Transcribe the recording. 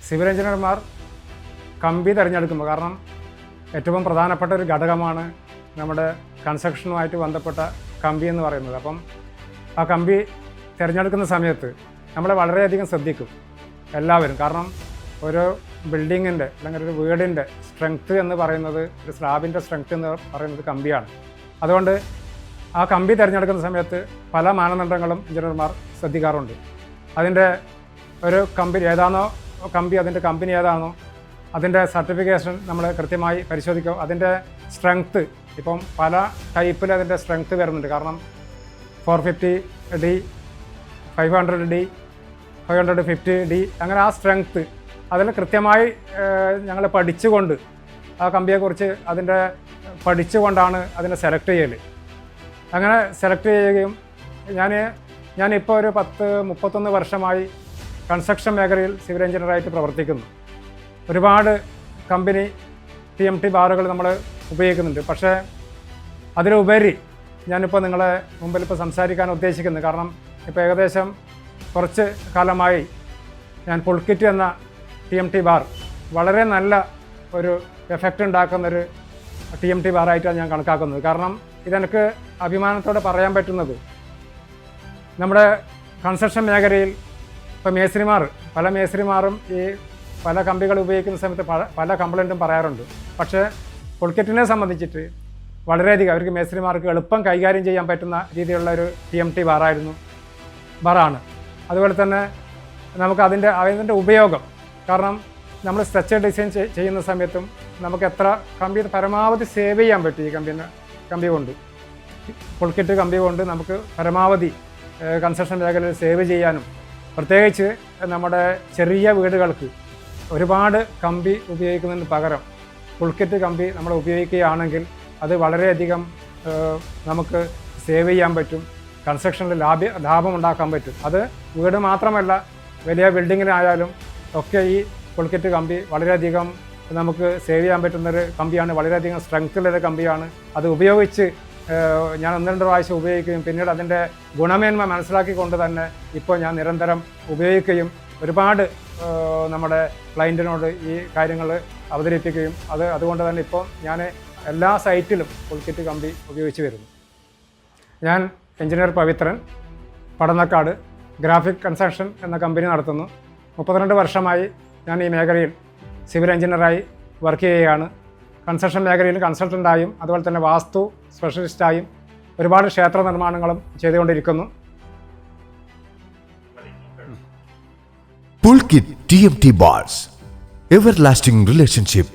Civil എഞ്ചിനീയർമാർ കമ്പി തിരഞ്ഞെടുക്കുമ്പോൾ, കാരണം ഏറ്റവും പ്രധാനപ്പെട്ട ഒരു ഘടകമാണ് നമ്മുടെ കൺസ്ട്രക്ഷനുമായിട്ട് ബന്ധപ്പെട്ട കമ്പി എന്ന് പറയുന്നത്. അപ്പം ആ കമ്പി തിരഞ്ഞെടുക്കുന്ന സമയത്ത് നമ്മൾ വളരെയധികം ശ്രദ്ധിക്കും എല്ലാവരും. കാരണം ഒരു ബിൽഡിങ്ങിൻ്റെ അല്ലെങ്കിൽ ഒരു വീടിൻ്റെ സ്ട്രെങ്ത്ത് എന്ന് പറയുന്നത്, ഒരു സ്ലാബിൻ്റെ സ്ട്രെങ്ത്ത് എന്ന് പറയുന്നത് കമ്പിയാണ്. അതുകൊണ്ട് ആ കമ്പി തിരഞ്ഞെടുക്കുന്ന സമയത്ത് പല മാനദണ്ഡങ്ങളും എഞ്ചിനീയർമാർ ശ്രദ്ധിക്കാറുണ്ട്. അതിൻ്റെ ഒരു അതിൻ്റെ കമ്പനി ഏതാണോ അതിൻ്റെ സർട്ടിഫിക്കേഷൻ നമ്മൾ കൃത്യമായി പരിശോധിക്കും. അതിൻ്റെ സ്ട്രെങ്ത്ത്, ഇപ്പം പല ടൈപ്പിൽ അതിൻ്റെ സ്ട്രെങ്ത്ത് വരുന്നുണ്ട്. കാരണം 450D, 500D, 550D, അങ്ങനെ ആ സ്ട്രെങ്ത്ത് അതിൽ കൃത്യമായി ഞങ്ങൾ പഠിച്ചുകൊണ്ട് ആ കമ്പിയെക്കുറിച്ച് പഠിച്ചുകൊണ്ടാണ് അതിനെ സെലക്ട് ചെയ്യൽ. അങ്ങനെ സെലക്ട് ചെയ്യുകയും ഞാനിപ്പോൾ ഒരു 31 വർഷമായി കൺസ്ട്രക്ഷൻ മേഖലയിൽ സിവിൽ എഞ്ചിനീയറായിട്ട് പ്രവർത്തിക്കുന്നു. ഒരുപാട് കമ്പനി TMT ബാറുകൾ നമ്മൾ ഉപയോഗിക്കുന്നുണ്ട്. പക്ഷേ അതിലുപരി ഞാനിപ്പോൾ നിങ്ങളെ മുമ്പിൽ സംസാരിക്കാൻ ഉദ്ദേശിക്കുന്നത്, കാരണം ഇപ്പോൾ ഏകദേശം കുറച്ച് കാലമായി ഞാൻ പുൾക്കിറ്റ് എന്ന TMT ബാർ വളരെ നല്ല ഒരു എഫക്റ്റ് ഉണ്ടാക്കുന്നൊരു TMT ബാറായിട്ടാണ് ഞാൻ കണക്കാക്കുന്നത്. കാരണം ഇതെനിക്ക് അഭിമാനത്തോടെ പറയാൻ പറ്റുന്നത്, നമ്മുടെ കൺസ്ട്രക്ഷൻ മേഖലയിൽ ഇപ്പോൾ പല മേസ്ത്രിമാരും ഈ പല കമ്പികൾ ഉപയോഗിക്കുന്ന സമയത്ത് പല കംപ്ലൈൻറ്റും പറയാറുണ്ട്. പക്ഷേ പുൾക്കിറ്റിനെ സംബന്ധിച്ചിട്ട് വളരെയധികം അവർക്ക് മേസ്ത്രിമാർക്ക് എളുപ്പം കൈകാര്യം ചെയ്യാൻ പറ്റുന്ന രീതിയിലുള്ള ഒരു TMT ബാറാണ്. അതുപോലെ തന്നെ നമുക്ക് അതിൻ്റെ ഉപയോഗം, കാരണം നമ്മൾ സ്ട്രക്ചർ ഡിസൈൻ ചെയ്യുന്ന സമയത്തും നമുക്ക് എത്ര കമ്പി പരമാവധി സേവ് ചെയ്യാൻ പറ്റും. ഈ കമ്പി കൊണ്ട്, പുൾക്കിറ്റ് കമ്പി കൊണ്ട് നമുക്ക് പരമാവധി കൺസ്ട്രക്ഷൻ മേഖലയിൽ സേവ് ചെയ്യാനും, പ്രത്യേകിച്ച് നമ്മുടെ ചെറിയ വീടുകൾക്ക് ഒരുപാട് കമ്പി ഉപയോഗിക്കുന്നതിന് പകരം പുൾക്കിറ്റ് കമ്പി നമ്മൾ ഉപയോഗിക്കുകയാണെങ്കിൽ അത് വളരെയധികം നമുക്ക് സേവ് ചെയ്യാൻ പറ്റും. കൺസ്ട്രക്ഷനിൽ ലാഭം ഉണ്ടാക്കാൻ പറ്റും. അത് വീട് മാത്രമല്ല, വലിയ ബിൽഡിങ്ങിനായാലും ഒക്കെ ഈ പുൾക്കിറ്റ് കമ്പി വളരെയധികം നമുക്ക് സേവ് ചെയ്യാൻ പറ്റുന്നൊരു കമ്പിയാണ്. വളരെയധികം സ്ട്രെങ്ത്തുള്ളൊരു കമ്പിയാണ്. അത് ഉപയോഗിച്ച് ഞാൻ 1-2 പ്രാവശ്യം ഉപയോഗിക്കുകയും പിന്നീട് അതിൻ്റെ ഗുണമേന്മ മനസ്സിലാക്കിക്കൊണ്ട് തന്നെ ഇപ്പോൾ ഞാൻ നിരന്തരം ഉപയോഗിക്കുകയും ഒരുപാട് നമ്മുടെ ക്ലയൻറ്റിനോട് ഈ കാര്യങ്ങൾ അവതരിപ്പിക്കുകയും അതുകൊണ്ട് തന്നെ ഇപ്പോൾ ഞാൻ എല്ലാ സൈറ്റിലും പുൾക്കിറ്റ് കമ്പി ഉപയോഗിച്ച് വരുന്നു. ഞാൻ engineer Pavithran, Padannakkad graphic construction എന്ന കമ്പനി നടത്തുന്നു. 32 വർഷമായി ഞാൻ ഈ മേഖലയിൽ സിവിൽ എഞ്ചിനീയറായി വർക്ക് ചെയ്യുകയാണ്. കൺസ്ട്രക്ഷൻ മേഖലയിൽ കൺസൾട്ടൻ്റായും അതുപോലെ തന്നെ വാസ്തു സ്പെഷ്യലിസ്റ്റായും ഒരുപാട് ക്ഷേത്ര നിർമ്മാണങ്ങളും ചെയ്തുകൊണ്ടിരിക്കുന്നു. Pulkit TMT Bars, everlasting relationship